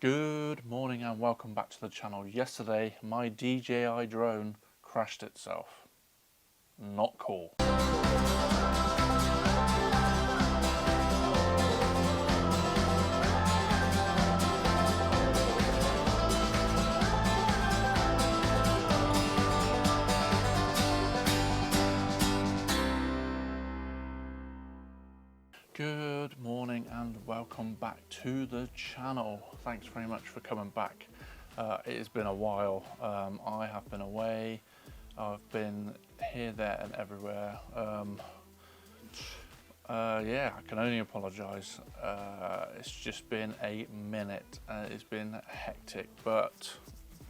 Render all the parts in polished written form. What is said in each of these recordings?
Good morning and welcome back to the channel. Yesterday my DJI drone crashed itself. Not cool. Good morning and welcome back to the channel. Thanks very much for coming back. It has been a while. I have been away. I've been here, there and everywhere. Yeah, I can only apologise. It's just been a minute and it's been hectic, but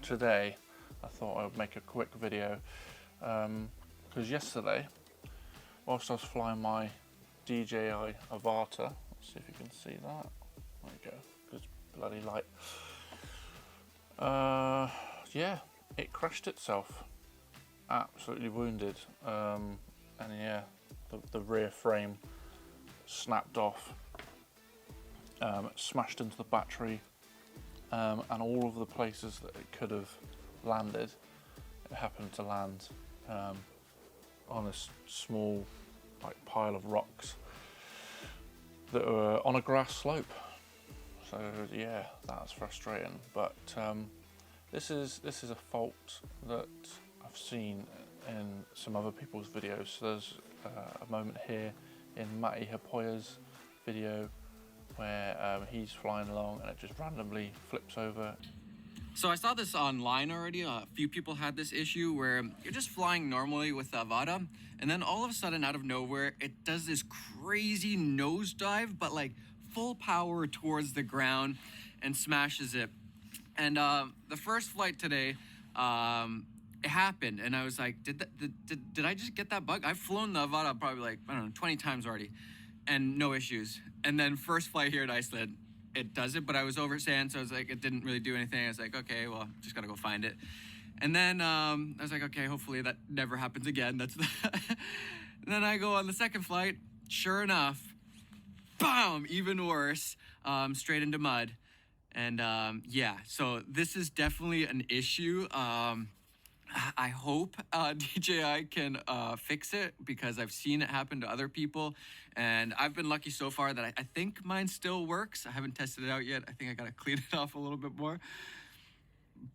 today I thought I would make a quick video because yesterday, whilst I was flying my DJI AVATA, let's see if you can see that. There you go, it's bloody light. Yeah, it crashed itself. Absolutely wounded, and yeah, the rear frame snapped off, smashed into the battery, and all of the places that it could have landed, it happened to land on this small pile of rocks that were on a grass slope. So yeah, that's frustrating. But this is a fault that I've seen in some other people's videos. So there's a moment here in Matty Hapoya's video where he's flying along and it just randomly flips over. So I saw this online already. A few people had this issue where you're just flying normally with the AVATA, and then all of a sudden, out of nowhere, it does this crazy nosedive, but like full power towards the ground and smashes it. And the first flight today, it happened, and I was like, did I just get that bug? I've flown the AVATA probably like, I don't know, 20 times already, and no issues. And then first flight here in Iceland, it does it, but I was over sand, so I was like, it didn't really do anything. I was like, okay, well, just gotta go find it. And then I was like, okay, hopefully that never happens again. That's and then I go on the second flight. Sure enough, boom, even worse, straight into mud. And yeah, so this is definitely an issue. I hope DJI can fix it, because I've seen it happen to other people, and I've been lucky so far that I think mine still works. I haven't tested it out yet. I think I gotta clean it off a little bit more.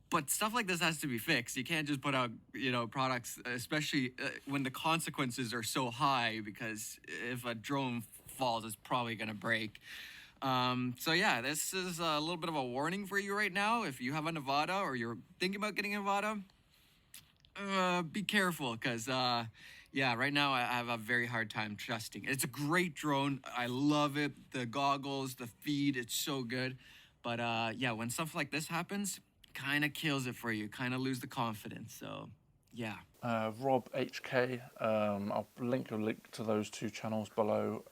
But stuff like this has to be fixed. You can't just put out, products, especially when the consequences are so high, because if a drone falls, it's probably gonna break. So yeah, this is a little bit of a warning for you right now. If you have a AVATA or you're thinking about getting a AVATA, be careful, because yeah, right now I have a very hard time trusting. It's a great drone. I love it. The goggles, the feed, it's so good. But yeah, when stuff like this happens, kind of kills it for you, kind of lose the confidence. So yeah. Rob HK, I'll link a link to those two channels below.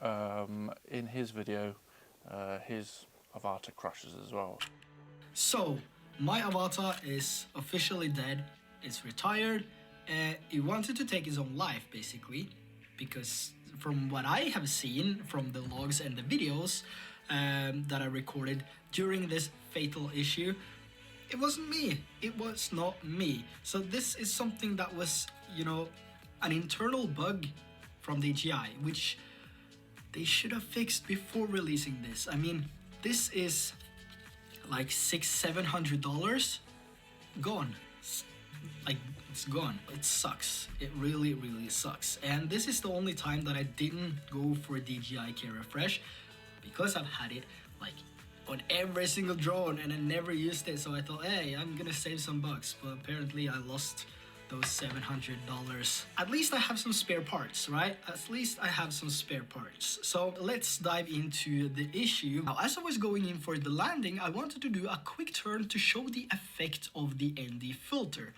In his video, his AVATA crashes as well. So my AVATA is officially dead. It's retired. It wanted to take its own life, basically, because from what I have seen from the logs and the videos that I recorded during this fatal issue, it wasn't me. It was not me. So this is something that was, an internal bug from DJI, which they should have fixed before releasing this. I mean, this is like $600-700 gone. Like, it's gone. It sucks. It really, really sucks. And this is the only time that I didn't go for DJI Care Refresh, because I've had it like on every single drone and I never used it. So I thought, hey, I'm gonna save some bucks. But apparently I lost those $700. At least I have some spare parts, right? At least I have some spare parts. So let's dive into the issue. Now, as I was going in for the landing, I wanted to do a quick turn to show the effect of the ND filter.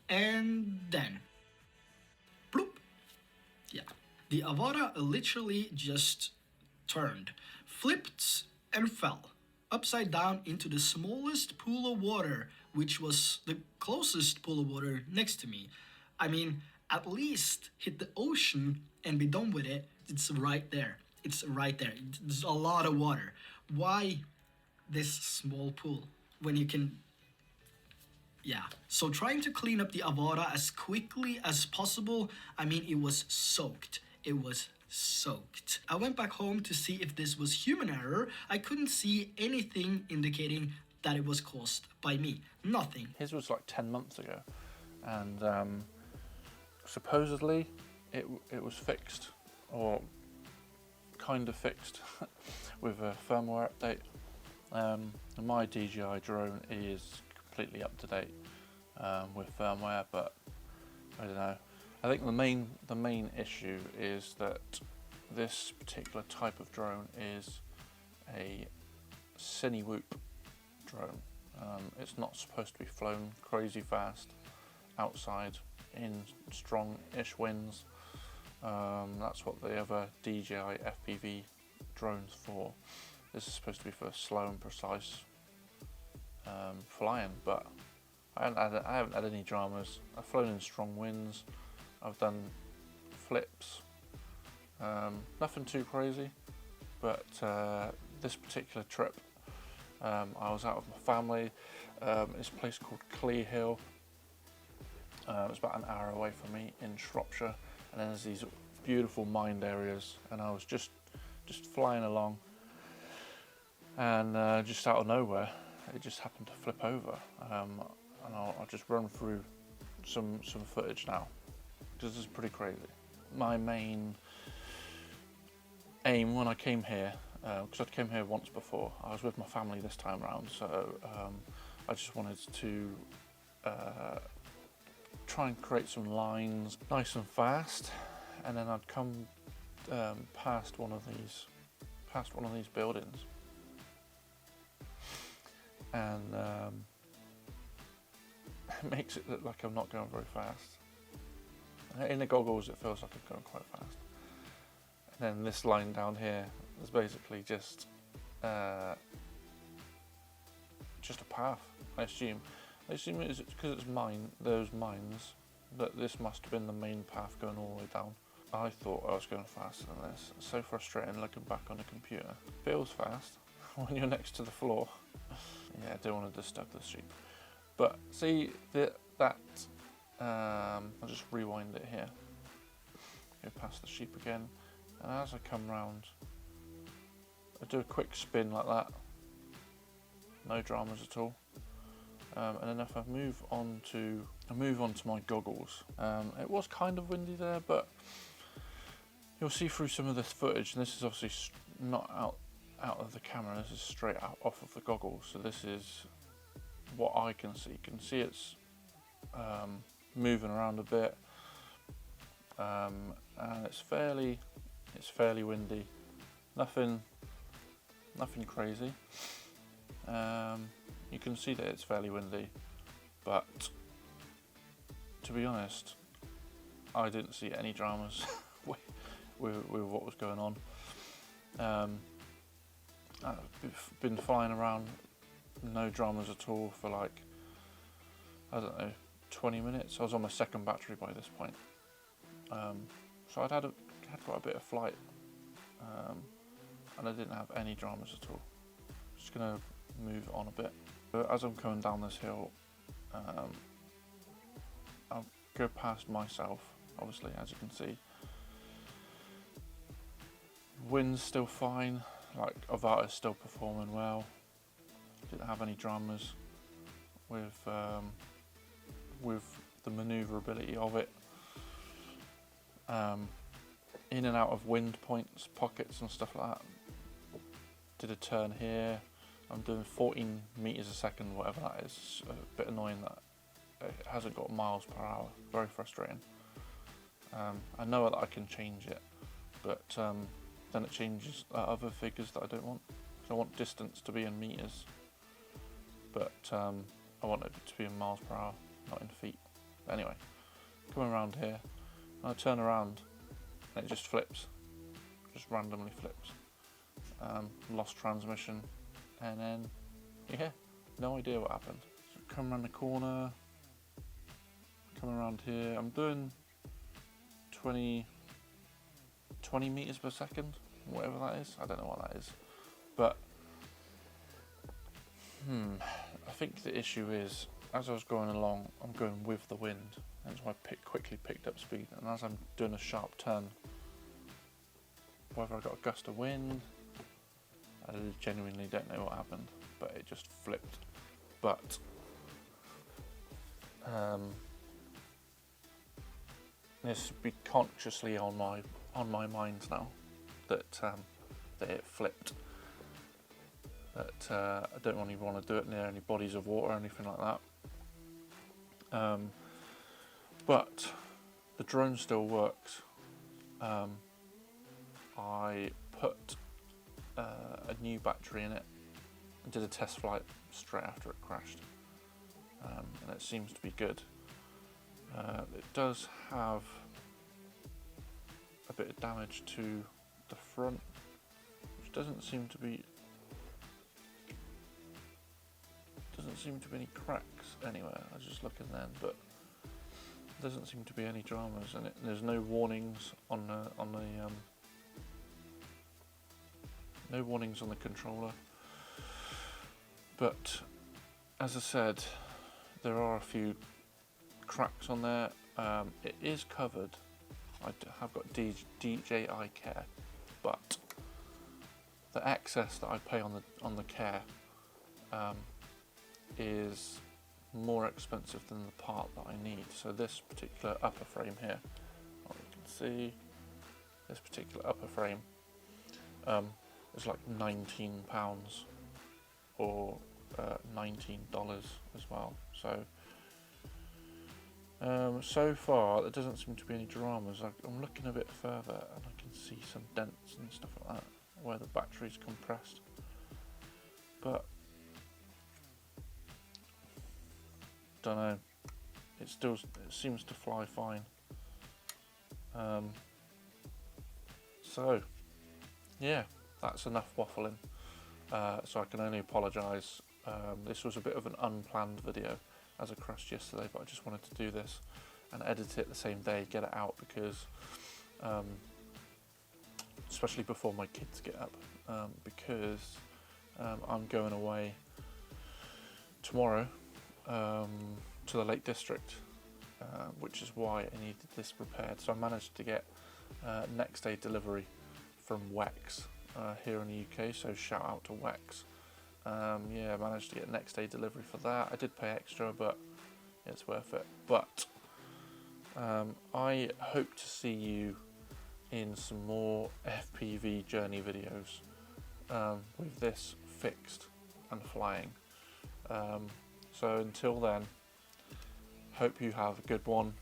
And then, bloop. Yeah. The AVATA literally just turned, flipped, and fell upside down into the smallest pool of water, which was the closest pool of water next to me. I mean, at least hit the ocean and be done with it. It's right there. It's right there. There's a lot of water. Why this small pool? when you can. Yeah, so trying to clean up the Avata as quickly as possible. I mean, it was soaked. It was soaked. I went back home to see if this was human error. I couldn't see anything indicating that it was caused by me. Nothing. His was like 10 months ago, and supposedly it was fixed, or kind of fixed, with a firmware update. And my DJI drone is completely up to date with firmware, but I don't know. I think the main issue is that this particular type of drone is a Cinewhoop drone. It's not supposed to be flown crazy fast outside in strong-ish winds. That's what the other DJI FPV drones for. This is supposed to be for slow and precise flying, but I haven't had any dramas. I've flown in strong winds. I've done flips. Nothing too crazy, but this particular trip, I was out with my family. It's a place called Clear Hill. It's about an hour away from me in Shropshire, and then there's these beautiful mined areas, and I was just flying along, and just out of nowhere it just happened to flip over, and I'll just run through some footage now, because this is pretty crazy. My main aim when I came here, because I came here once before, I was with my family this time around, so I just wanted to try and create some lines nice and fast, and then I'd come past one of these buildings, and it makes it look like I'm not going very fast. In the goggles it feels like I'm going quite fast. And then this line down here is basically just a path, I assume. It's because it's those mines, that this must have been the main path going all the way down. I thought I was going faster than this. It's so frustrating looking back on the computer. Feels fast when you're next to the floor. Yeah, I don't want to disturb the sheep. But see that I'll just rewind it here. Go past the sheep again, and as I come round, I do a quick spin like that. No dramas at all. And then if I move on to my goggles, it was kind of windy there, but you'll see through some of this footage, and this is obviously not out of the camera, this is straight out off of the goggles, so this is what I can see. You can see it's moving around a bit, and it's fairly windy. Nothing crazy. You can see that it's fairly windy, but to be honest, I didn't see any dramas with what was going on. I've been flying around, no dramas at all for like, I don't know, 20 minutes. I was on my second battery by this point, so I'd had quite a bit of flight, and I didn't have any dramas at all. Just gonna move on a bit. But as I'm coming down this hill, I'll go past myself, obviously, as you can see. Wind's still fine, like Avata's still performing well. Didn't have any dramas with the manoeuvrability of it. In and out of wind points, pockets and stuff like that. Did a turn here. I'm doing 14 meters a second, whatever that is. It's a bit annoying that it hasn't got miles per hour. Very frustrating. I know that I can change it, but then it changes other figures that I don't want. So I want distance to be in meters, but I want it to be in miles per hour, not in feet. But anyway, coming around here, I turn around and it just flips, just randomly flips. Lost transmission, and then yeah, no idea what happened. So come around the corner, come around here. I'm doing 20 meters per second, whatever that is. I don't know what that is, but I think the issue is, as I was going along, I'm going with the wind, and so I quickly picked up speed, and as I'm doing a sharp turn, whether I got a gust of wind, I genuinely don't know what happened, but it just flipped. But this should be consciously on my mind now that that it flipped. That I don't really want to do it near any bodies of water or anything like that. But the drone still works. I put a new battery in it and did a test flight straight after it crashed, and it seems to be good. It does have a bit of damage to the front, which doesn't seem to be any cracks anywhere. I was just looking then, but there doesn't seem to be any dramas, and there's no warnings on the no warnings on the controller. But as I said, there are a few cracks on there. It is covered. I have got DJI Care, but the excess that I pay on the Care is more expensive than the part that I need. So this particular upper frame here, you can see this particular upper frame is like £19 or $19 as well. So so far there doesn't seem to be any dramas. I'm looking a bit further and I can see some dents and stuff like that where the battery's compressed, but don't know, it seems to fly fine. So yeah, that's enough waffling. So I can only apologise. This was a bit of an unplanned video as I crashed yesterday, but I just wanted to do this and edit it the same day, get it out, because especially before my kids get up, because I'm going away tomorrow to the Lake District, which is why I needed this repaired. So I managed to get next day delivery from Wex here in the UK, so shout out to Wex. Yeah, I managed to get next day delivery for that. I did pay extra, but it's worth it. But I hope to see you in some more FPV journey videos with this fixed and flying. So until then, hope you have a good one.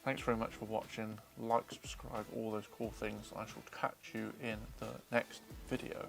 Thanks very much for watching. Like, subscribe, all those cool things. I shall catch you in the next video.